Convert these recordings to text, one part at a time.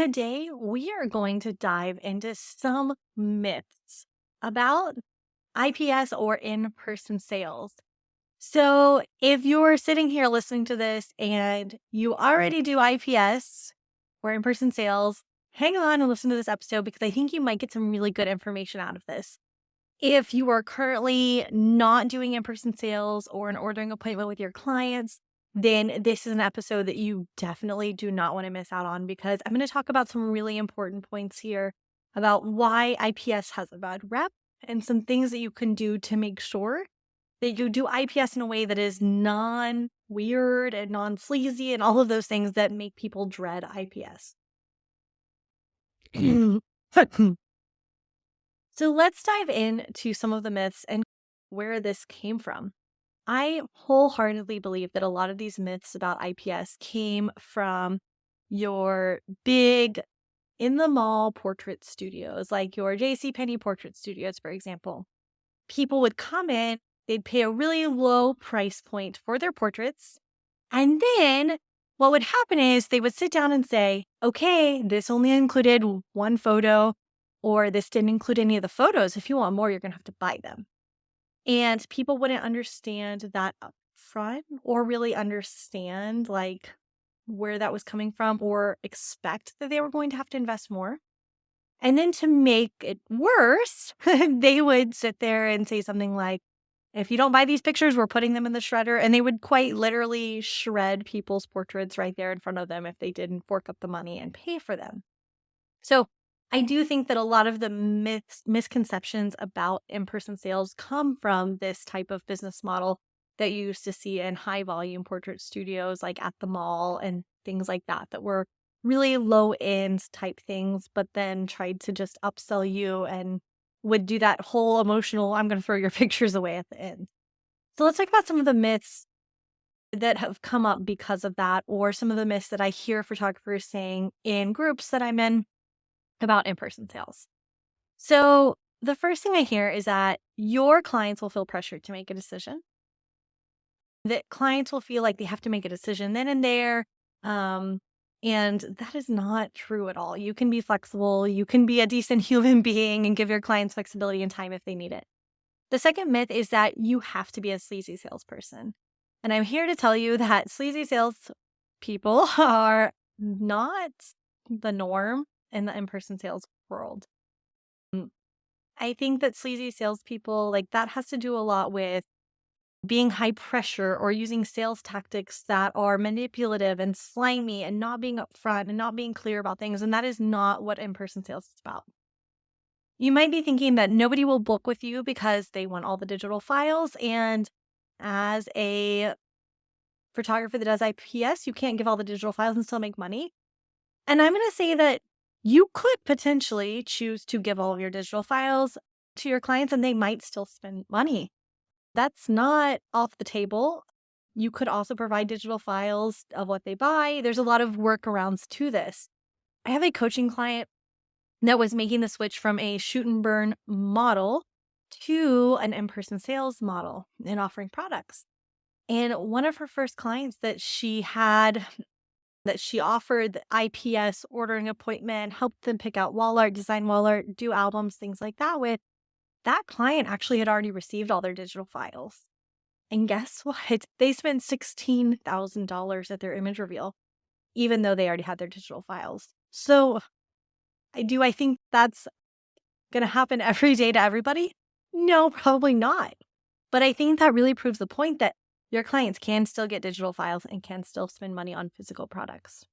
Today, we are going to dive into some myths about IPS or in-person sales. So, if you're sitting here listening to this and you already do IPS or in-person sales, hang on and listen to this episode because I think you might get some really good information out of this. If you are currently not doing in-person sales or an ordering appointment with your clients, then this is an episode that you definitely do not want to miss out on because I'm going to talk about some really important points here about why IPS has a bad rep and some things that you can do to make sure that you do IPS in a way that is non-weird and non-sleazy and all of those things that make people dread IPS. So let's dive into some of the myths and where this came from. I wholeheartedly believe that a lot of these myths about IPS came from your big in the mall portrait studios, like your JCPenney portrait studios, for example. People would come in, they'd pay a really low price point for their portraits. And then what would happen is they would sit down and say, okay, this only included one photo, or this didn't include any of the photos. If you want more, you're going to have to buy them. And people wouldn't understand that up front or really understand like where that was coming from or expect that they were going to have to invest more. And then to make it worse, they would sit there and say something like, if you don't buy these pictures, we're putting them in the shredder. And they would quite literally shred people's portraits right there in front of them if they didn't fork up the money and pay for them. So I do think that a lot of the misconceptions about in-person sales come from this type of business model that you used to see in high volume portrait studios, like at the mall and things like that, that were really low end type things, but then tried to just upsell you and would do that whole emotional, I'm going to throw your pictures away at the end. So let's talk about some of the myths that have come up because of that, or some of the myths that I hear photographers saying in groups that I'm in about in-person sales. So the first thing I hear is that your clients will feel pressured to make a decision. That clients will feel like they have to make a decision then and there. And that is not true at all. You can be flexible. You can be a decent human being and give your clients flexibility and time if they need it. The second myth is that you have to be a sleazy salesperson. And I'm here to tell you that sleazy sales people are not the norm in the in-person sales world. I think that sleazy salespeople, like that has to do a lot with being high pressure or using sales tactics that are manipulative and slimy and not being upfront and not being clear about things. And that is not what in-person sales is about. You might be thinking that nobody will book with you because they want all the digital files. And as a photographer that does IPS, you can't give all the digital files and still make money. And I'm going to say that you could potentially choose to give all of your digital files to your clients and they might still spend money. That's not off the table. You could also provide digital files of what they buy. There's a lot of workarounds to this. I have a coaching client that was making the switch from a shoot and burn model to an in-person sales model and offering products. And one of her first clients that she offered the IPS ordering appointment, helped them pick out wall art, design wall art, do albums, things like that with, that client actually had already received all their digital files. And guess what? They spent $16,000 at their image reveal, even though they already had their digital files. So I think that's going to happen every day to everybody? No, probably not. But I think that really proves the point that your clients can still get digital files and can still spend money on physical products.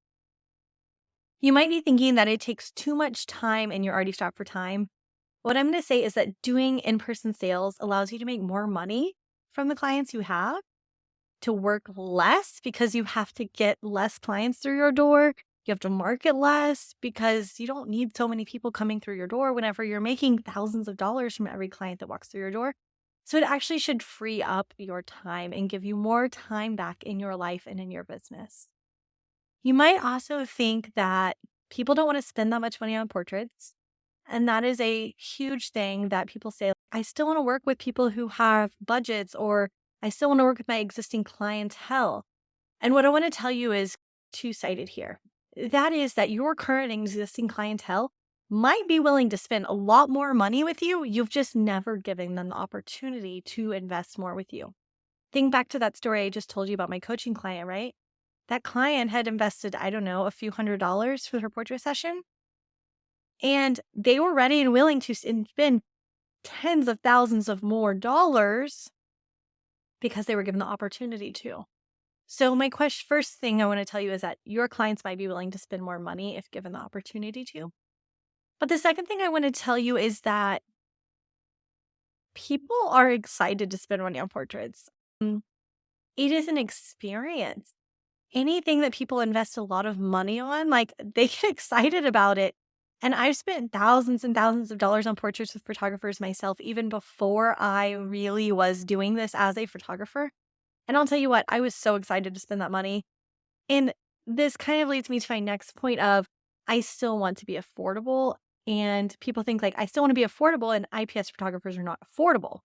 You might be thinking that it takes too much time and you're already strapped for time. What I'm going to say is that doing in-person sales allows you to make more money from the clients you have, to work less because you have to get less clients through your door. You have to market less because you don't need so many people coming through your door whenever you're making thousands of dollars from every client that walks through your door. So it actually should free up your time and give you more time back in your life and in your business. You might also think that people don't want to spend that much money on portraits. And that is a huge thing that people say, I still want to work with people who have budgets, or I still want to work with my existing clientele. And what I want to tell you is two-sided here. that is that your current and existing clientele might be willing to spend a lot more money with you. You've just never given them the opportunity to invest more with you. Think back to that story I just told you about my coaching client, right? That client had invested, I don't know, a few $100s for her portrait session. And they were ready and willing to spend tens of thousands of more dollars because they were given the opportunity to. So my first thing I want to tell you is that your clients might be willing to spend more money if given the opportunity to. But the second thing I want to tell you is that people are excited to spend money on portraits. Mm, It is an experience. Anything that people invest a lot of money on, like they get excited about it. And I've spent thousands and thousands of dollars on portraits with photographers myself, even before I really was doing this as a photographer. And I'll tell you what, I was so excited to spend that money. And this kind of leads me to my next point of I still want to be affordable. And people think like I still want to be affordable and IPS photographers are not affordable.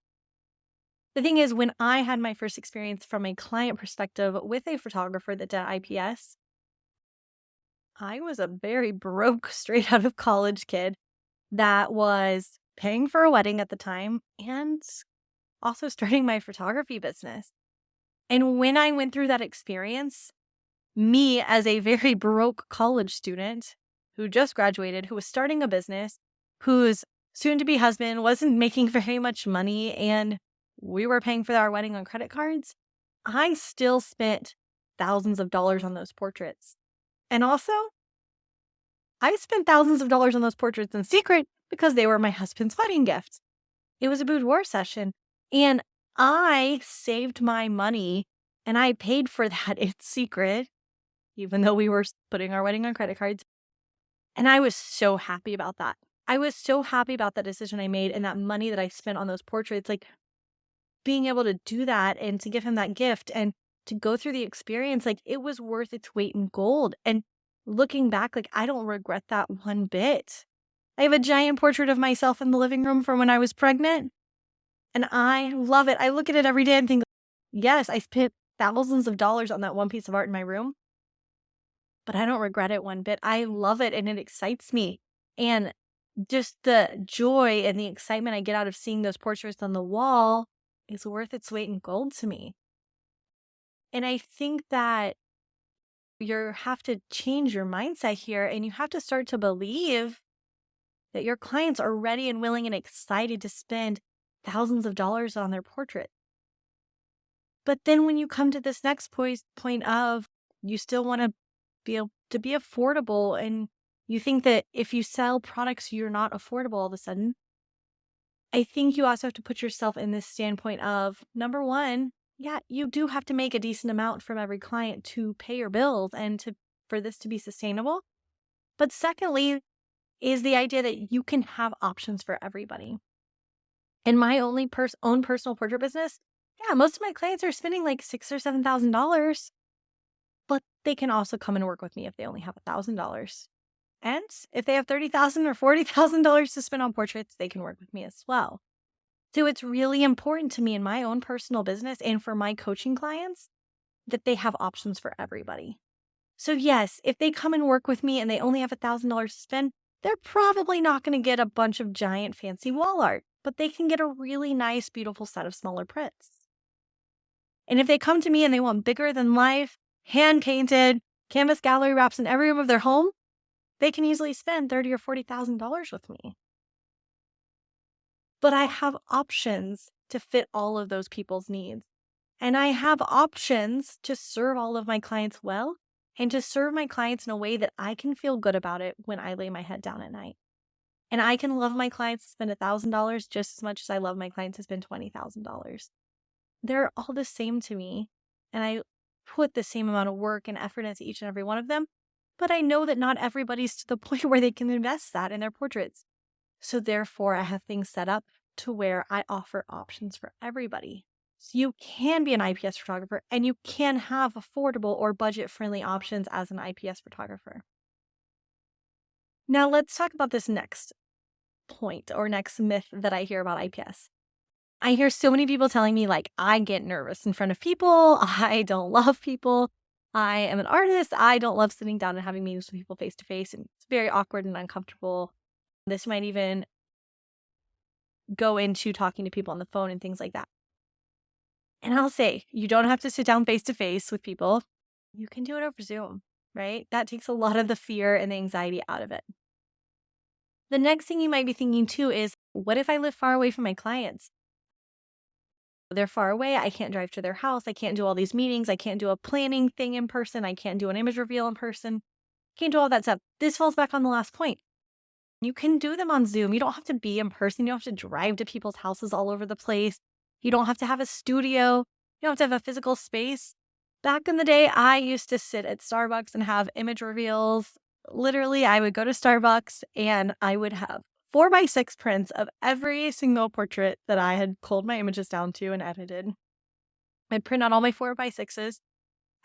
The thing is, when I had my first experience from a client perspective with a photographer that did IPS, I was a very broke, straight out of college kid that was paying for a wedding at the time and also starting my photography business. And when I went through that experience, me as a very broke college student who just graduated, who was starting a business, whose soon to be husband wasn't making very much money, and we were paying for our wedding on credit cards, I still spent thousands of dollars on those portraits. And also, I spent thousands of dollars on those portraits in secret because they were my husband's wedding gift. It was a boudoir session. And I saved my money and I paid for that in secret, even though we were putting our wedding on credit cards. And I was so happy about that. I was so happy about that decision I made and that money that I spent on those portraits. Like being able to do that and to give him that gift and to go through the experience, like it was worth its weight in gold. And looking back, like I don't regret that one bit. I have a giant portrait of myself in the living room from when I was pregnant, and I love it. I look at it every day and think, yes, I spent thousands of dollars on that one piece of art in my room, but I don't regret it one bit. I love it and it excites me. And just the joy and the excitement I get out of seeing those portraits on the wall is worth its weight in gold to me. And I think that you have to change your mindset here and you have to start to believe that your clients are ready and willing and excited to spend thousands of dollars on their portrait. But then when you come to this next point of you still want to be able to be affordable and you think that if you sell products you're not affordable all of a sudden, I think you also have to put yourself in this standpoint of number one, yeah, you do have to make a decent amount from every client to pay your bills and to for this to be sustainable. But secondly, is the idea that you can have options for everybody. In my own personal portrait business, yeah, most of my clients are spending like $6,000 or $7,000, but they can also come and work with me if they only have $1,000. And if they have $30,000 or $40,000 to spend on portraits, they can work with me as well. So it's really important to me in my own personal business and for my coaching clients that they have options for everybody. So yes, if they come and work with me and they only have $1,000 to spend, they're probably not going to get a bunch of giant fancy wall art, but they can get a really nice, beautiful set of smaller prints. And if they come to me and they want bigger than life, hand painted, canvas gallery wraps in every room of their home, they can easily spend $30,000 or $40,000 with me. But I have options to fit all of those people's needs. And I have options to serve all of my clients well and to serve my clients in a way that I can feel good about it when I lay my head down at night. And I can love my clients to spend $1,000 just as much as I love my clients to spend $20,000. They're all the same to me. And I put the same amount of work and effort into each and every one of them. But I know that not everybody's to the point where they can invest that in their portraits. So therefore, I have things set up to where I offer options for everybody. So you can be an IPS photographer and you can have affordable or budget-friendly options as an IPS photographer. Now let's talk about this next point or next myth that I hear about IPS. I hear so many people telling me like, I get nervous in front of people. I don't love people. I am an artist. I don't love sitting down and having meetings with people face to face, and it's very awkward and uncomfortable. This might even go into talking to people on the phone and things like that. And I'll say, you don't have to sit down face to face with people. You can do it over Zoom, right? That takes a lot of the fear and the anxiety out of it. The next thing you might be thinking too is, what if I live far away from my clients? They're far away. I can't drive to their house. I can't do all these meetings. I can't do a planning thing in person. I can't do an image reveal in person. Can't do all that stuff. This falls back on the last point. You can do them on Zoom. You don't have to be in person. You don't have to drive to people's houses all over the place. You don't have to have a studio. You don't have to have a physical space. Back in the day, I used to sit at Starbucks and have image reveals. Literally, I would go to Starbucks and I would have 4x6 prints of every single portrait that I had culled my images down to and edited. I'd print out all my 4x6s.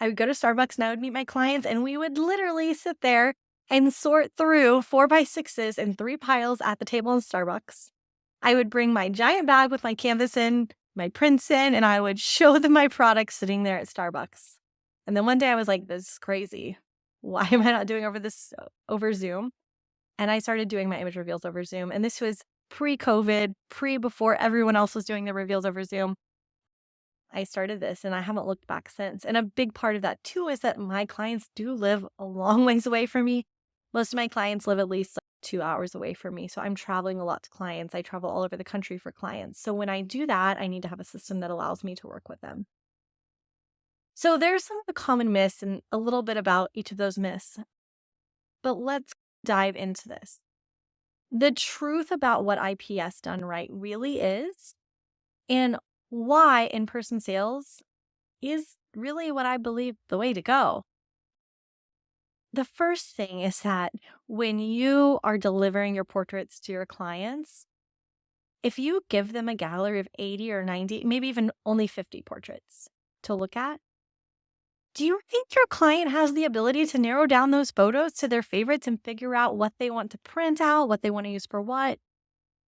I would go to Starbucks and I would meet my clients, and we would literally sit there and sort through 4x6s in 3 piles at the table in Starbucks. I would bring my giant bag with my canvas in, my prints in, and I would show them my products sitting there at Starbucks. And then one day I was like, this is crazy. Why am I not doing over Zoom? And I started doing my image reveals over Zoom. And this was pre-COVID, before everyone else was doing the reveals over Zoom. I started this and I haven't looked back since. And a big part of that too is that my clients do live a long ways away from me. Most of my clients live at least 2 hours away from me. So I'm traveling a lot to clients. I travel all over the country for clients. So when I do that, I need to have a system that allows me to work with them. So there's some of the common myths and a little bit about each of those myths. But let's dive into this. The truth about what IPS done right really is, and why in-person sales is really what I believe the way to go. The first thing is that when you are delivering your portraits to your clients, if you give them a gallery of 80 or 90, maybe even only 50 portraits to look at, do you think your client has the ability to narrow down those photos to their favorites and figure out what they want to print out, what they want to use for what?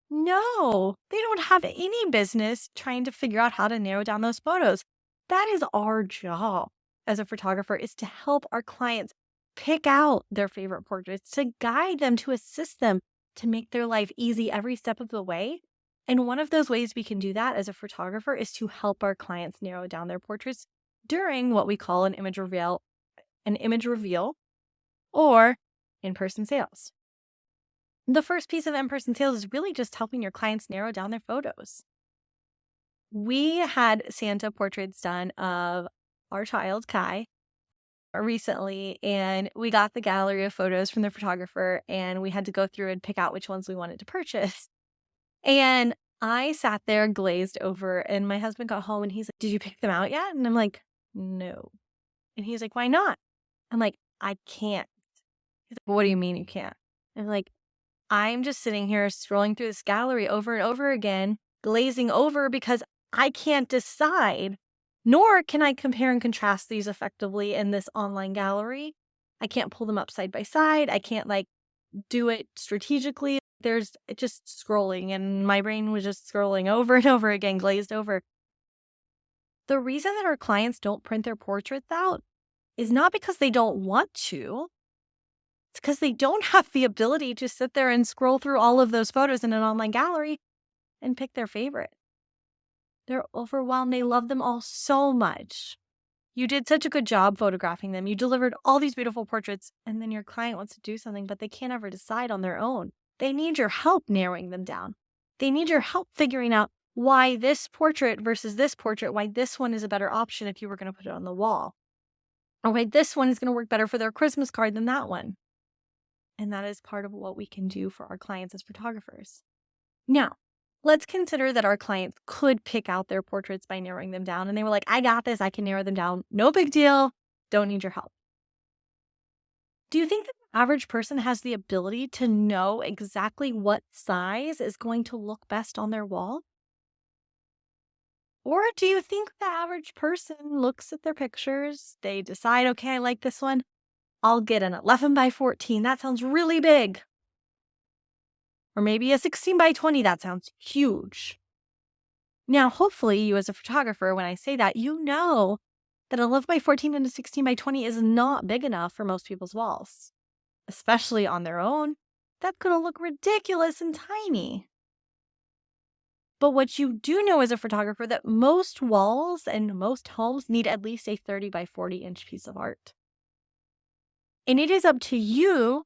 No, they don't have any business trying to figure out how to narrow down those photos. That is our job as a photographer, is to help our clients pick out their favorite portraits, to guide them, to assist them, to make their life easy every step of the way. And one of those ways we can do that as a photographer is to help our clients narrow down their portraits during what we call an image reveal or in-person sales. The first piece of in-person sales is really just helping your clients narrow down their photos. We had Santa portraits done of our child, Kai, recently, and we got the gallery of photos from the photographer, and we had to go through and pick out which ones we wanted to purchase. And I sat there glazed over, and my husband got home and he's like, "Did you pick them out yet?" And I'm like, "No." And he's like, "Why not?" I'm like, "I can't." He's like, "What do you mean you can't?" I'm like, "I'm just sitting here scrolling through this gallery over and over again, glazing over because I can't decide, nor can I compare and contrast these effectively in this online gallery. I can't pull them up side by side. I can't do it strategically. There's just scrolling, and my brain was just scrolling over and over again, glazed over." The reason that our clients don't print their portraits out is not because they don't want to. It's because they don't have the ability to sit there and scroll through all of those photos in an online gallery and pick their favorite. They're overwhelmed. They love them all so much. You did such a good job photographing them. You delivered all these beautiful portraits, and then your client wants to do something, but they can't ever decide on their own. They need your help narrowing them down. They need your help figuring out why this portrait versus this portrait, why this one is a better option if you were going to put it on the wall, or why this one is going to work better for their Christmas card than that one. And that is part of what we can do for our clients as photographers. Now, let's consider that our clients could pick out their portraits by narrowing them down. And they were like, "I got this. I can narrow them down. No big deal. Don't need your help." Do you think that the average person has the ability to know exactly what size is going to look best on their wall? Or do you think the average person looks at their pictures, they decide, "Okay, I like this one. I'll get an 11x14. That sounds really big." Or maybe a 16x20. That sounds huge. Now, hopefully you as a photographer, when I say that, you know that 11 by 14 and a 16 by 20 is not big enough for most people's walls, especially on their own. That's going to look ridiculous and tiny. But what you do know as a photographer that most walls and most homes need at least a 30 by 40-inch piece of art. And it is up to you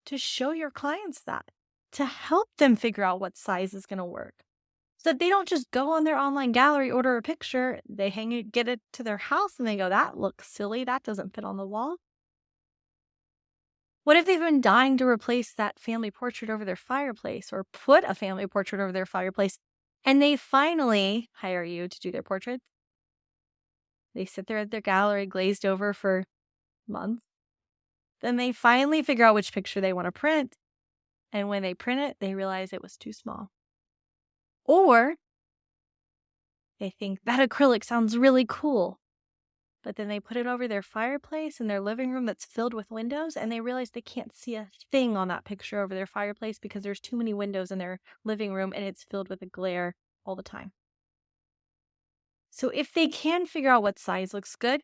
to show your clients that, to help them figure out what size is going to work. So that they don't just go on their online gallery, order a picture, they hang it, get it to their house, and they go, that looks silly, that doesn't fit on the wall. What if they've been dying to replace that family portrait over their fireplace or put a family portrait over their fireplace, and they finally hire you to do their portrait? They sit there at their gallery glazed over for months. Then they finally figure out which picture they want to print. And when they print it, they realize it was too small. Or they think that acrylic sounds really cool. But then they put it over their fireplace in their living room that's filled with windows, and they realize they can't see a thing on that picture over their fireplace because there's too many windows in their living room and it's filled with a glare all the time. So if they can figure out what size looks good,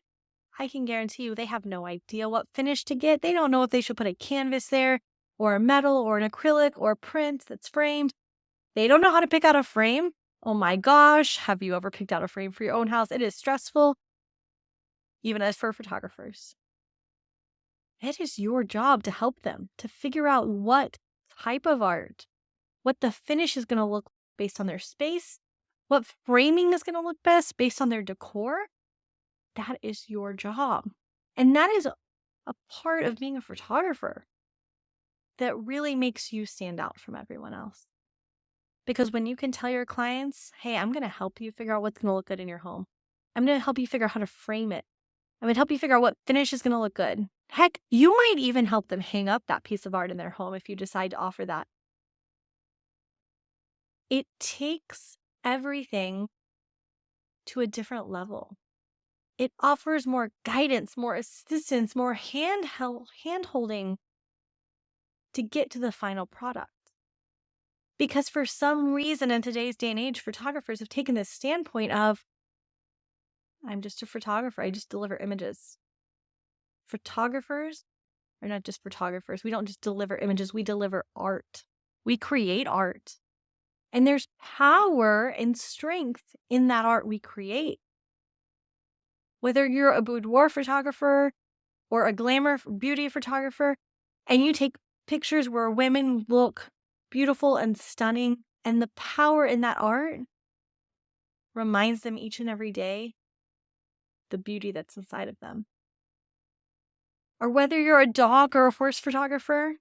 I can guarantee you they have no idea what finish to get. They don't know if they should put a canvas there or a metal or an acrylic or a print that's framed. They don't know how to pick out a frame. Oh my gosh, have you ever picked out a frame for your own house? It is stressful, even as for photographers. It is your job to help them to figure out what type of art, what the finish is going to look based on their space, what framing is going to look best based on their decor. That is your job. And that is a part of being a photographer that really makes you stand out from everyone else. Because when you can tell your clients, hey, I'm going to help you figure out what's going to look good in your home. I'm going to help you figure out how to frame it. I'm going to help you figure out what finish is going to look good. Heck, you might even help them hang up that piece of art in their home if you decide to offer that. It takes everything to a different level. It offers more guidance, more assistance, more hand-holding to get to the final product. Because for some reason in today's day and age, photographers have taken this standpoint of, I'm just a photographer, I just deliver images. Photographers are not just photographers. We don't just deliver images, we deliver art. We create art. And there's power and strength in that art we create. Whether you're a boudoir photographer or a glamour beauty photographer, and you take pictures where women look beautiful and stunning, and the power in that art reminds them each and every day the beauty that's inside of them. Or whether you're a dog or a horse photographer,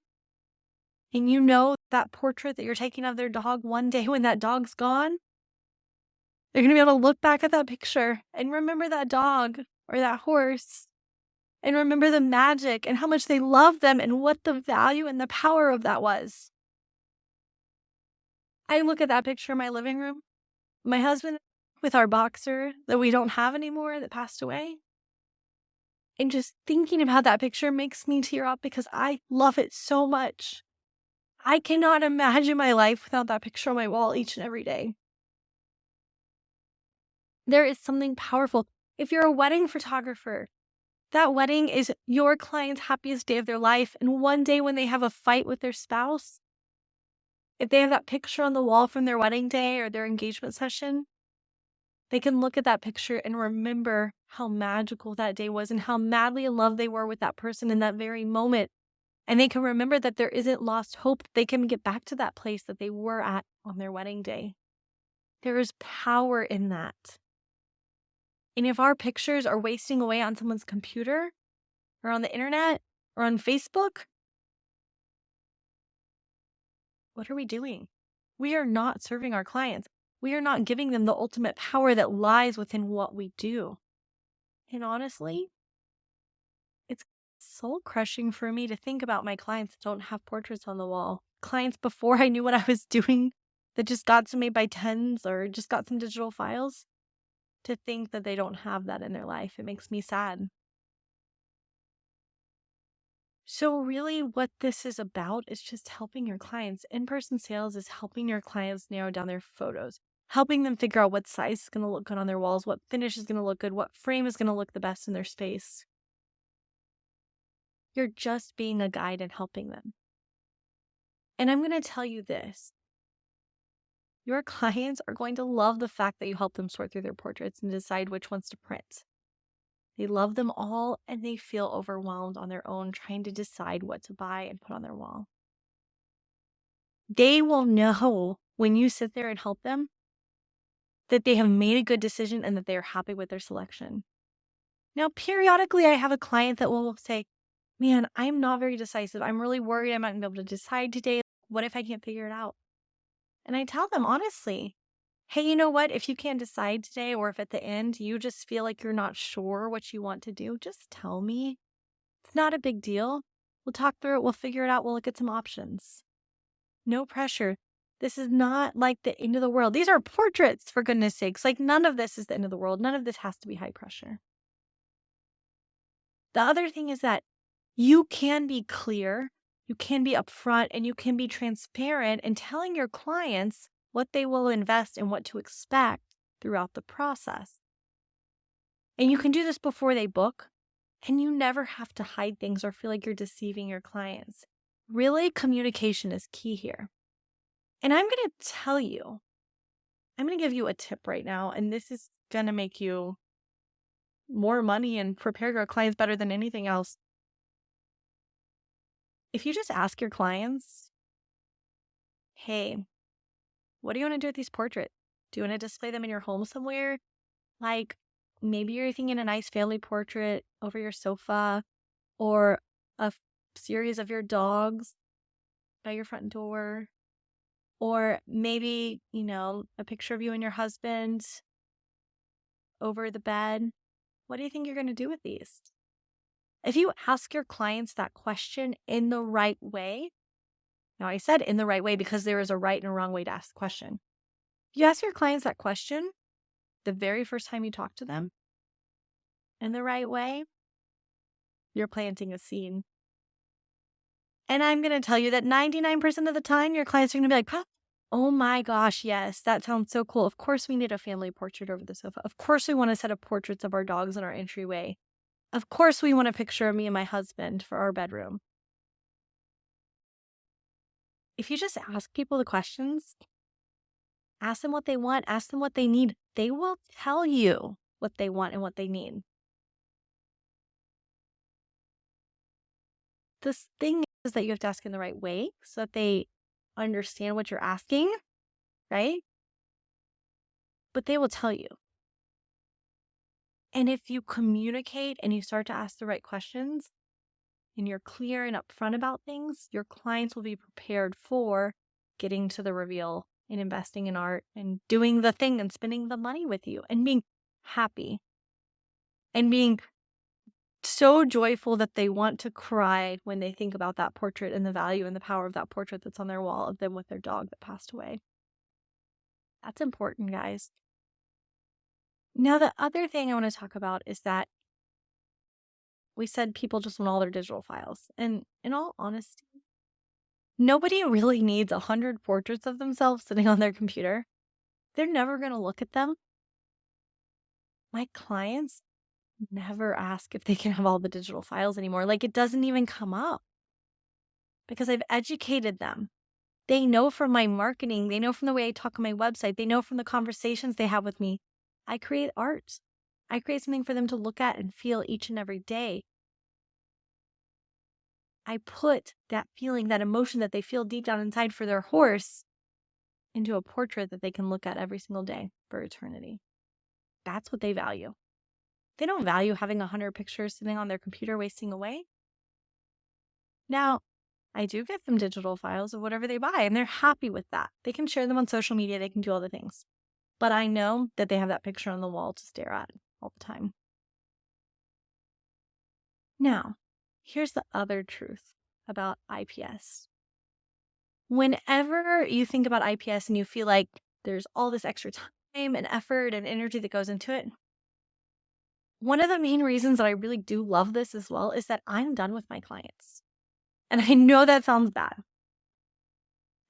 and you know that portrait that you're taking of their dog, one day when that dog's gone, they're going to be able to look back at that picture and remember that dog or that horse and remember the magic and how much they loved them and what the value and the power of that was. I look at that picture in my living room, my husband with our boxer that we don't have anymore that passed away. And just thinking about that picture makes me tear up because I love it so much. I cannot imagine my life without that picture on my wall each and every day. There is something powerful. If you're a wedding photographer, that wedding is your client's happiest day of their life. And one day when they have a fight with their spouse, if they have that picture on the wall from their wedding day or their engagement session, they can look at that picture and remember how magical that day was and how madly in love they were with that person in that very moment. And they can remember that there isn't lost hope. They can get back to that place that they were at on their wedding day. There is power in that. And if our pictures are wasting away on someone's computer or on the internet or on Facebook, what are we doing? We are not serving our clients. We are not giving them the ultimate power that lies within what we do. And honestly, it's soul crushing for me to think about my clients that don't have portraits on the wall. Clients before I knew what I was doing that just got some made by tens or just got some digital files. To think that they don't have that in their life, it makes me sad. So really what this is about is just helping your clients. In-person sales is helping your clients narrow down their photos, helping them figure out what size is going to look good on their walls, what finish is going to look good, what frame is going to look the best in their space. You're just being a guide and helping them. And I'm going to tell you this. Your clients are going to love the fact that you help them sort through their portraits and decide which ones to print. They love them all and they feel overwhelmed on their own trying to decide what to buy and put on their wall. They will know when you sit there and help them that they have made a good decision and that they are happy with their selection. Now, periodically, I have a client that will say, man, I'm not very decisive. I'm really worried I'm not going to be able to decide today. What if I can't figure it out? And I tell them honestly, hey, you know what? If you can't decide today, or if at the end you just feel like you're not sure what you want to do, just tell me. It's not a big deal. We'll talk through it. We'll figure it out. We'll look at some options. No pressure. This is not like the end of the world. These are portraits, for goodness sakes. Like, none of this is the end of the world. None of this has to be high pressure. The other thing is that you can be clear, you can be upfront, and you can be transparent in telling your clients what they will invest and what to expect throughout the process. And you can do this before they book, and you never have to hide things or feel like you're deceiving your clients. Really, communication is key here. And I'm going to tell you, I'm going to give you a tip right now, and this is going to make you more money and prepare your clients better than anything else. If you just ask your clients, hey, what do you want to do with these portraits? Do you want to display them in your home somewhere? Like, maybe you're thinking a nice family portrait over your sofa, or a series of your dogs by your front door, or maybe, a picture of you and your husband over the bed. What do you think you're going to do with these? If you ask your clients that question in the right way, now I said in the right way because there is a right and a wrong way to ask the question. If you ask your clients that question the very first time you talk to them in the right way, you're planting a seed. And I'm going to tell you that 99% of the time, your clients are going to be like, oh my gosh, yes, that sounds so cool. Of course, we need a family portrait over the sofa. Of course, we want a set of portraits of our dogs in our entryway. Of course, we want a picture of me and my husband for our bedroom. If you just ask people the questions, ask them what they want, ask them what they need, they will tell you what they want and what they need. This thing is that you have to ask in the right way so that they understand what you're asking, right? But they will tell you. And if you communicate and you start to ask the right questions and you're clear and upfront about things, your clients will be prepared for getting to the reveal and investing in art and doing the thing and spending the money with you and being happy and being so joyful that they want to cry when they think about that portrait and the value and the power of that portrait that's on their wall of them with their dog that passed away. That's important, guys. Now, the other thing I want to talk about is that we said people just want all their digital files. And in all honesty, nobody really needs 100 portraits of themselves sitting on their computer. They're never going to look at them. My clients never ask if they can have all the digital files anymore. Like, it doesn't even come up because I've educated them. They know from my marketing, they know from the way I talk on my website, they know from the conversations they have with me. I create art. I create something for them to look at and feel each and every day. I put that feeling, that emotion that they feel deep down inside for their horse into a portrait that they can look at every single day for eternity. That's what they value. They don't value having 100 pictures sitting on their computer wasting away. Now, I do get them digital files of whatever they buy, and they're happy with that. They can share them on social media. They can do all the things. But I know that they have that picture on the wall to stare at all the time. Now, here's the other truth about IPS. Whenever you think about IPS and you feel like there's all this extra time and effort and energy that goes into it, one of the main reasons that I really do love this as well is that I'm done with my clients. And I know that sounds bad.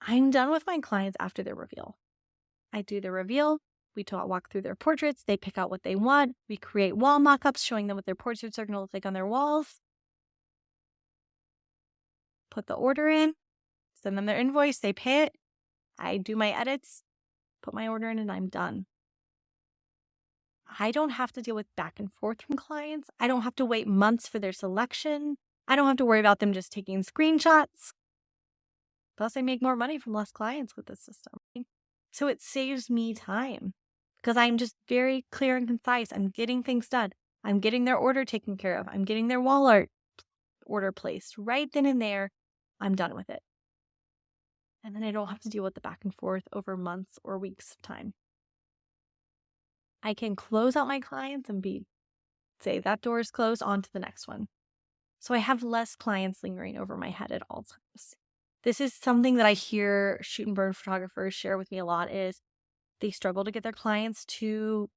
I'm done with my clients after their reveal. I do the reveal. We walk through their portraits. They pick out what they want. We create wall mock-ups showing them what their portraits are going to look like on their walls. Put the order in. Send them their invoice. They pay it. I do my edits. Put my order in, and I'm done. I don't have to deal with back and forth from clients. I don't have to wait months for their selection. I don't have to worry about them just taking screenshots. Plus, I make more money from less clients with this system. So it saves me time because I'm just very clear and concise. I'm getting things done. I'm getting their order taken care of. I'm getting their wall art order placed right then and there. I'm done with it. And then I don't have to deal with the back and forth over months or weeks of time. I can close out my clients and say that door is closed, on to the next one. So I have less clients lingering over my head at all times. This is something that I hear shoot and burn photographers share with me a lot is they struggle to get their clients to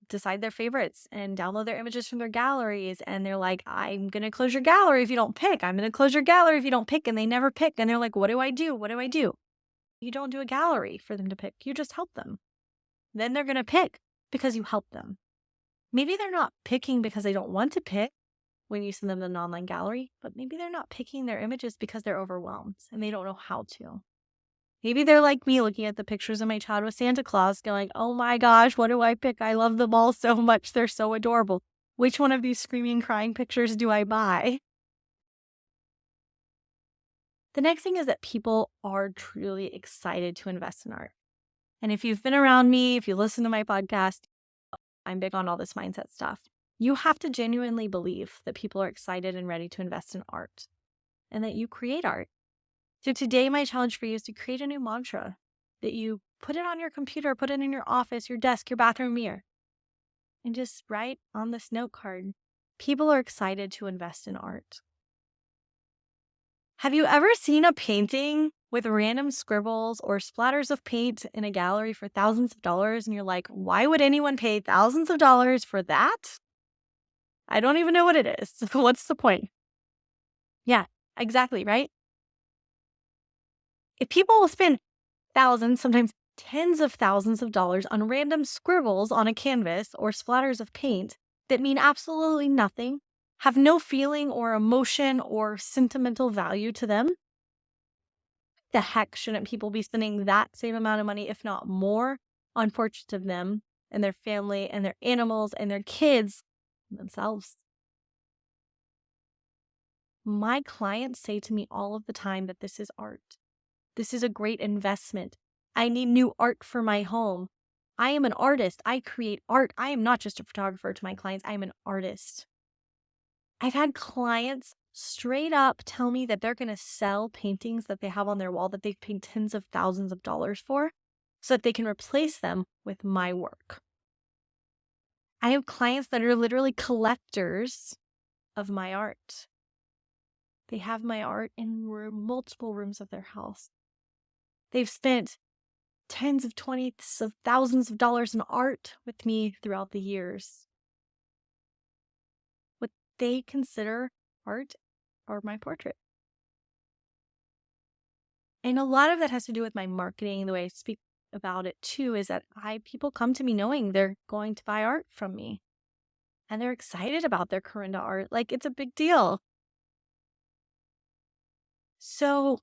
decide their favorites and download their images from their galleries. And they're like, I'm going to close your gallery if you don't pick. I'm going to close your gallery if you don't pick. And they never pick. And they're like, what do I do? What do I do? You don't do a gallery for them to pick. You just help them. Then they're going to pick because you help them. Maybe they're not picking because they don't want to pick when you send them to an online gallery, but maybe they're not picking their images because they're overwhelmed and they don't know how to. Maybe they're like me looking at the pictures of my child with Santa Claus going, oh my gosh, what do I pick? I love them all so much. They're so adorable. Which one of these screaming, crying pictures do I buy? The next thing is that people are truly excited to invest in art. And if you've been around me, if you listen to my podcast, I'm big on all this mindset stuff. You have to genuinely believe that people are excited and ready to invest in art and that you create art. So today, my challenge for you is to create a new mantra that you put it on your computer, put it in your office, your desk, your bathroom mirror, and just write on this note card, people are excited to invest in art. Have you ever seen a painting with random scribbles or splatters of paint in a gallery for thousands of dollars and you're like, why would anyone pay thousands of dollars for that? I don't even know what it is. What's the point? Yeah, exactly, right? If people will spend thousands, sometimes tens of thousands of dollars on random scribbles on a canvas or splatters of paint that mean absolutely nothing, have no feeling or emotion or sentimental value to them, the heck shouldn't people be spending that same amount of money, if not more, on portraits of them and their family and their animals and their kids themselves? My clients say to me all of the time that this is art. This is a great investment. I need new art for my home. I am an artist. I create art. I am not just a photographer to my clients. I am an artist. I've had clients straight up tell me that they're going to sell paintings that they have on their wall that they've paid tens of thousands of dollars for so that they can replace them with my work. I have clients that are literally collectors of my art. They have my art in multiple rooms of their house. They've spent tens of twenties of thousands of dollars in art with me throughout the years. What they consider art are my portrait. And a lot of that has to do with my marketing, the way I speak about it too, is that people come to me knowing they're going to buy art from me. And they're excited about their Corinda art. Like, it's a big deal. So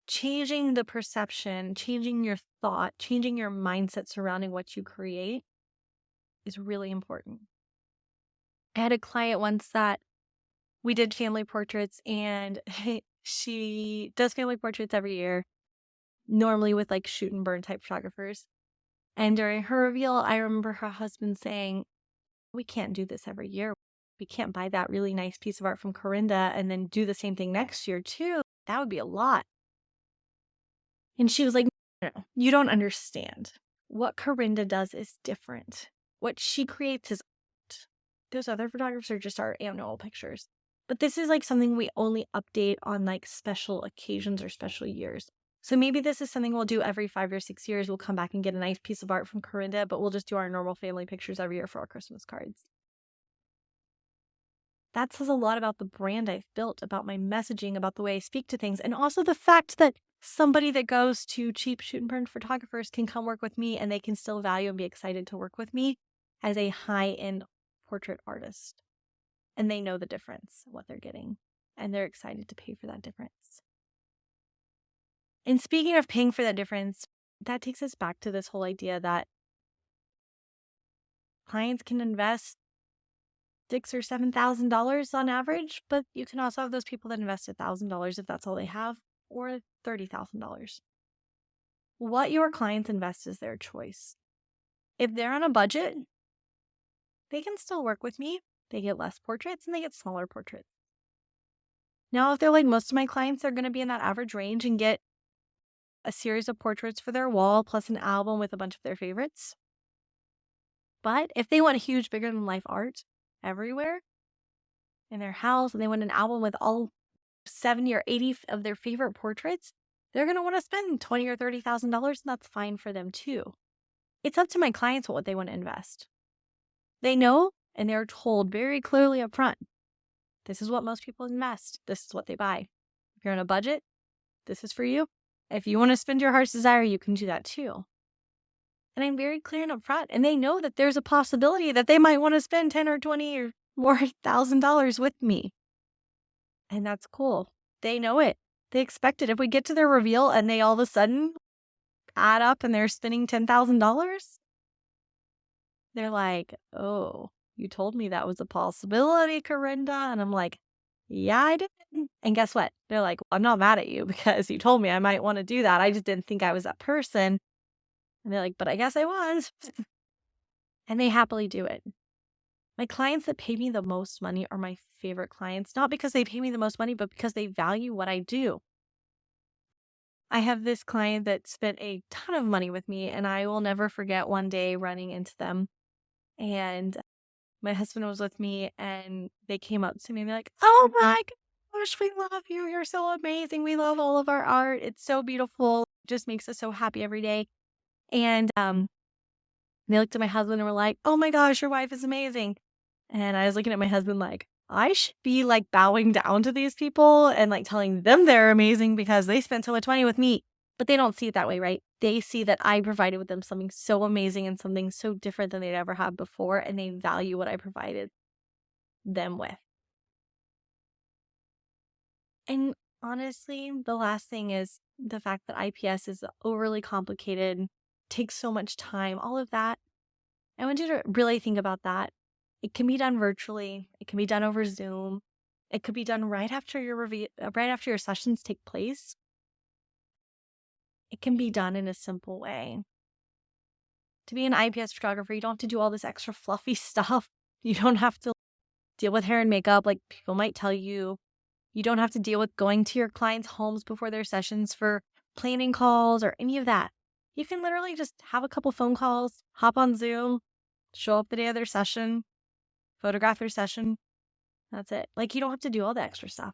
changing the perception, changing your thought, changing your mindset surrounding what you create is really important. I had a client once that we did family portraits, and she does family portraits every year, normally with like shoot and burn type photographers. And during her reveal, I remember her husband saying, we can't do this every year. We can't buy that really nice piece of art from Corinda and then do the same thing next year too. That would be a lot. And she was like, no, you don't understand. What Corinda does is different. What she creates is art. Those other photographers are just our annual pictures. But this is like something we only update on like special occasions or special years. So maybe this is something we'll do every 5 or 6 years. We'll come back and get a nice piece of art from Corinda, but we'll just do our normal family pictures every year for our Christmas cards. That says a lot about the brand I've built, about my messaging, about the way I speak to things, and also the fact that somebody that goes to cheap shoot and burn photographers can come work with me and they can still value and be excited to work with me as a high-end portrait artist. And they know the difference, what they're getting, and they're excited to pay for that difference. And speaking of paying for that difference, that takes us back to this whole idea that clients can invest $6,000 or $7,000 on average, but you can also have those people that invest $1,000 if that's all they have, or $30,000. What your clients invest is their choice. If they're on a budget, they can still work with me. They get less portraits and they get smaller portraits. Now, if they're like most of my clients, they're going to be in that average range and get a series of portraits for their wall plus an album with a bunch of their favorites. But if they want huge, bigger than life art everywhere in their house and they want an album with all 70 or 80 of their favorite portraits, they're going to want to spend $20,000 or $30,000, and that's fine for them too. It's up to my clients what they want to invest. They know and they're told very clearly up front, this is what most people invest. This is what they buy. If you're on a budget, this is for you. If you want to spend your heart's desire, you can do that too. And I'm very clear and upfront, and they know that there's a possibility that they might want to spend 10 or 20 or more $1,000 with me. And that's cool. They know it. They expect it. If we get to their reveal and they all of a sudden add up and they're spending $10,000, they're like, oh, you told me that was a possibility, Corinda. And I'm like, yeah, I did. And guess what? They're like, well, I'm not mad at you because you told me I might want to do that. I just didn't think I was that person. And they're like, but I guess I was. And they happily do it. My clients that pay me the most money are my favorite clients, not because they pay me the most money, but because they value what I do. I have this client that spent a ton of money with me, and I will never forget one day running into them. And my husband was with me, and they came up to me and they're like, oh my gosh, we love you. You're so amazing. We love all of our art. It's so beautiful. It just makes us so happy every day. And they looked at my husband and were like, oh my gosh, your wife is amazing. And I was looking at my husband like, I should be like bowing down to these people and like telling them they're amazing because they spent so much money with me. But they don't see it that way, right? They see that I provided with them something so amazing and something so different than they'd ever had before. And they value what I provided them with. And honestly, the last thing is the fact that IPS is overly complicated, takes so much time, all of that. I want you to really think about that. It can be done virtually. It can be done over Zoom. It could be done right after your review, right after your sessions take place. It can be done in a simple way. To be an IPS photographer, you don't have to do all this extra fluffy stuff. You don't have to deal with hair and makeup like people might tell you. You don't have to deal with going to your clients' homes before their sessions for planning calls or any of that. You can literally just have a couple phone calls, hop on Zoom, show up the day of their session, photograph their session. That's it. Like, you don't have to do all the extra stuff.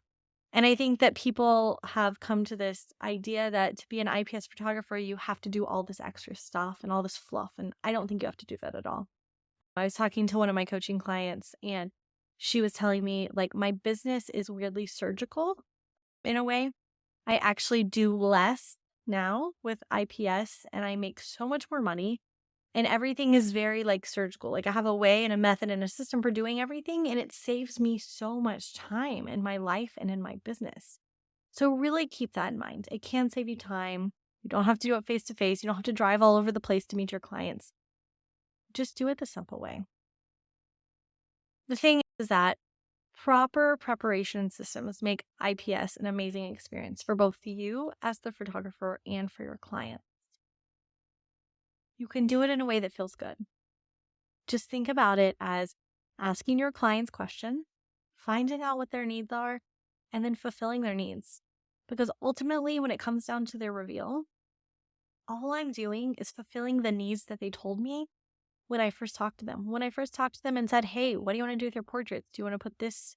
And I think that people have come to this idea that to be an IPS photographer, you have to do all this extra stuff and all this fluff. And I don't think you have to do that at all. I was talking to one of my coaching clients and she was telling me, like, my business is weirdly surgical in a way. I actually do less now with IPS and I make so much more money. And everything is very like surgical. Like I have a way and a method and a system for doing everything. And it saves me so much time in my life and in my business. So really keep that in mind. It can save you time. You don't have to do it face to face. You don't have to drive all over the place to meet your clients. Just do it the simple way. The thing is that proper preparation systems make IPS an amazing experience for both you as the photographer and for your client. You can do it in a way that feels good. Just think about it as asking your clients questions, finding out what their needs are, and then fulfilling their needs. Because ultimately, when it comes down to their reveal, all I'm doing is fulfilling the needs that they told me when I first talked to them. When I first talked to them and said, hey, what do you want to do with your portraits? Do you want to put this?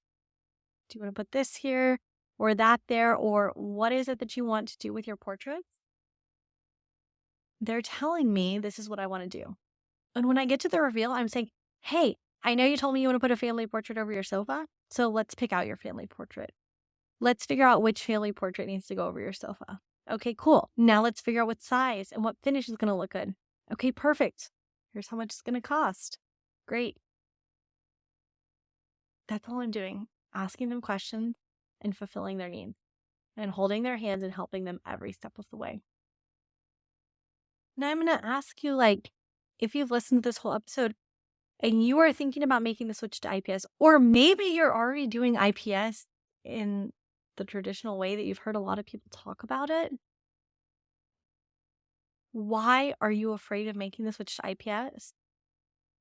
Do you want to put this here or that there? Or what is it that you want to do with your portraits? They're telling me this is what I want to do. And when I get to the reveal, I'm saying, hey, I know you told me you want to put a family portrait over your sofa, so let's pick out your family portrait. Let's figure out which family portrait needs to go over your sofa. Okay, cool. Now let's figure out what size and what finish is going to look good. Okay, perfect. Here's how much it's going to cost. Great. That's all I'm doing. Asking them questions and fulfilling their needs and holding their hands and helping them every step of the way. Now I'm going to ask you, if you've listened to this whole episode and you are thinking about making the switch to IPS, or maybe you're already doing IPS in the traditional way that you've heard a lot of people talk about it, why are you afraid of making the switch to IPS?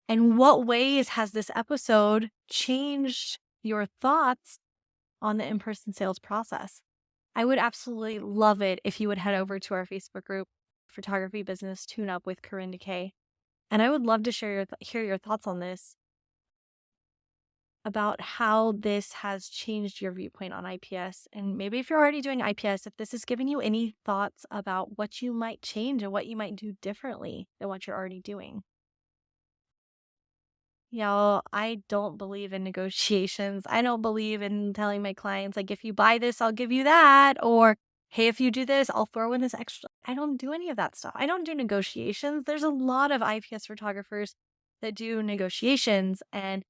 And what ways has this episode changed your thoughts on the in-person sales process? I would absolutely love it if you would head over to our Facebook group, Photography Business Tune Up with Corinne Decay. And I would love to hear your thoughts on this, about how this has changed your viewpoint on IPS. And maybe if you're already doing IPS, if this has given you any thoughts about what you might change and what you might do differently than what you're already doing. Y'all, I don't believe in negotiations. I don't believe in telling my clients, if you buy this, I'll give you that. Or, hey, if you do this, I'll throw in this extra. I don't do any of that stuff. I don't do negotiations. There's a lot of IPS photographers that do negotiations and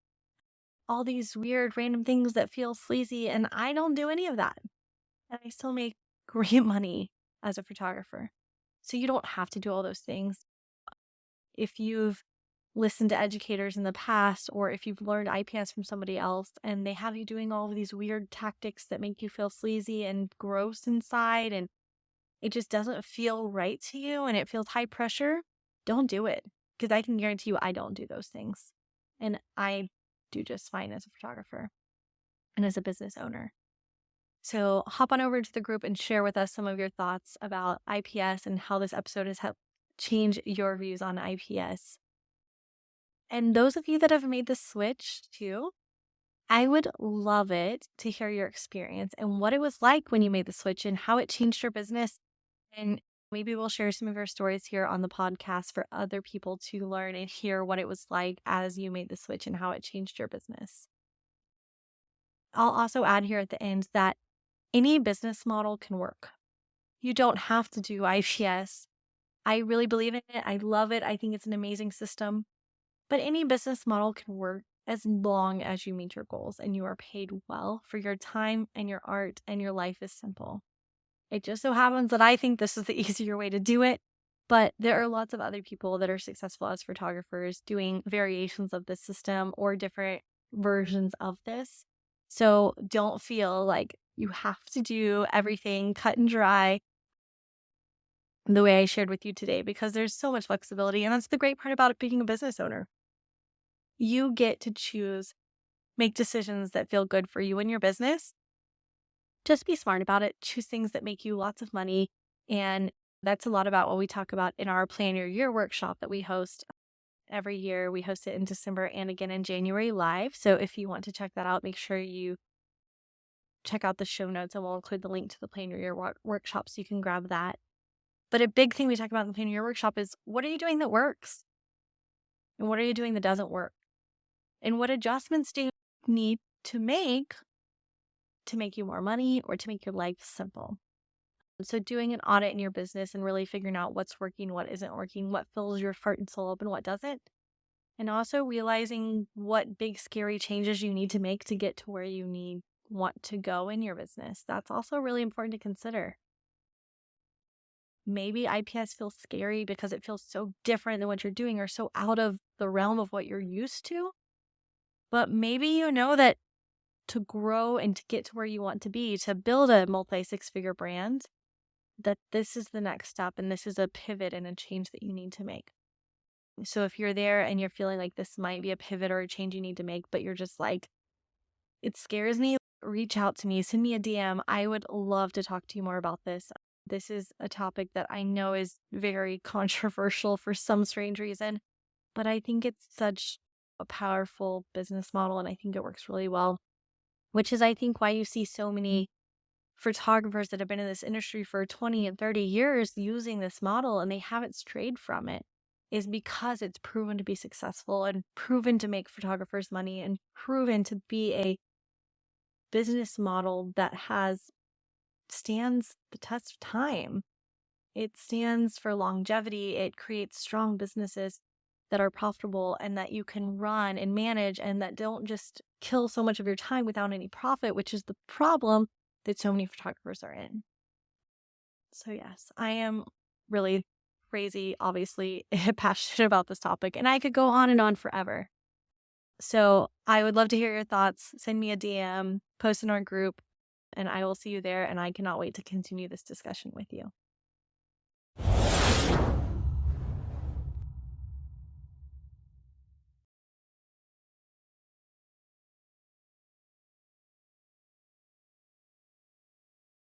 all these weird random things that feel sleazy, and I don't do any of that. And I still make great money as a photographer. So you don't have to do all those things. If you've listened to educators in the past, or if you've learned IPS from somebody else and they have you doing all of these weird tactics that make you feel sleazy and gross inside and it just doesn't feel right to you and it feels high pressure, don't do it. Because I can guarantee you I don't do those things. And I do just fine as a photographer and as a business owner. So hop on over to the group and share with us some of your thoughts about IPS and how this episode has helped change your views on IPS. And those of you that have made the switch too, I would love it to hear your experience and what it was like when you made the switch and how it changed your business. And maybe we'll share some of your stories here on the podcast for other people to learn and hear what it was like as you made the switch and how it changed your business. I'll also add here at the end that any business model can work. You don't have to do IPS. I really believe in it. I love it. I think it's an amazing system. But any business model can work as long as you meet your goals and you are paid well for your time and your art and your life is simple. It just so happens that I think this is the easier way to do it, but there are lots of other people that are successful as photographers doing variations of this system or different versions of this. So don't feel like you have to do everything cut and dry the way I shared with you today, because there's so much flexibility. And that's the great part about being a business owner. You get to choose, make decisions that feel good for you and your business. Just be smart about it. Choose things that make you lots of money. And that's a lot about what we talk about in our Plan Your Year workshop that we host every year. We host it in December and again in January live. So if you want to check that out, make sure you check out the show notes and we'll include the link to the Plan Your Year workshop so you can grab that. But a big thing we talk about in the Plan Your Year workshop is, what are you doing that works? And what are you doing that doesn't work? And what adjustments do you need to make you more money or to make your life simple? So doing an audit in your business and really figuring out what's working, what isn't working, what fills your heart and soul up and what doesn't. And also realizing what big scary changes you need to make to get to where you want to go in your business. That's also really important to consider. Maybe IPS feels scary because it feels so different than what you're doing or so out of the realm of what you're used to. But maybe you know that to grow and to get to where you want to be, to build a multi-six-figure brand, that this is the next step and this is a pivot and a change that you need to make. So if you're there and you're feeling like this might be a pivot or a change you need to make, but you're just like, it scares me, reach out to me, send me a DM. I would love to talk to you more about this. This is a topic that I know is very controversial for some strange reason, but I think it's such a powerful business model and I think it works really well, which is, I think, why you see so many photographers that have been in this industry for 20 and 30 years using this model and they haven't strayed from it. is because it's proven to be successful and proven to make photographers money and proven to be a business model that has stands the test of time. It stands for longevity. It creates strong businesses that are profitable and that you can run and manage and that don't just kill so much of your time without any profit, which is the problem that so many photographers are in. So yes, I am really crazy, obviously, passionate about this topic, and I could go on and on forever. So I would love to hear your thoughts. Send me a DM, post in our group, and I will see you there. And I cannot wait to continue this discussion with you.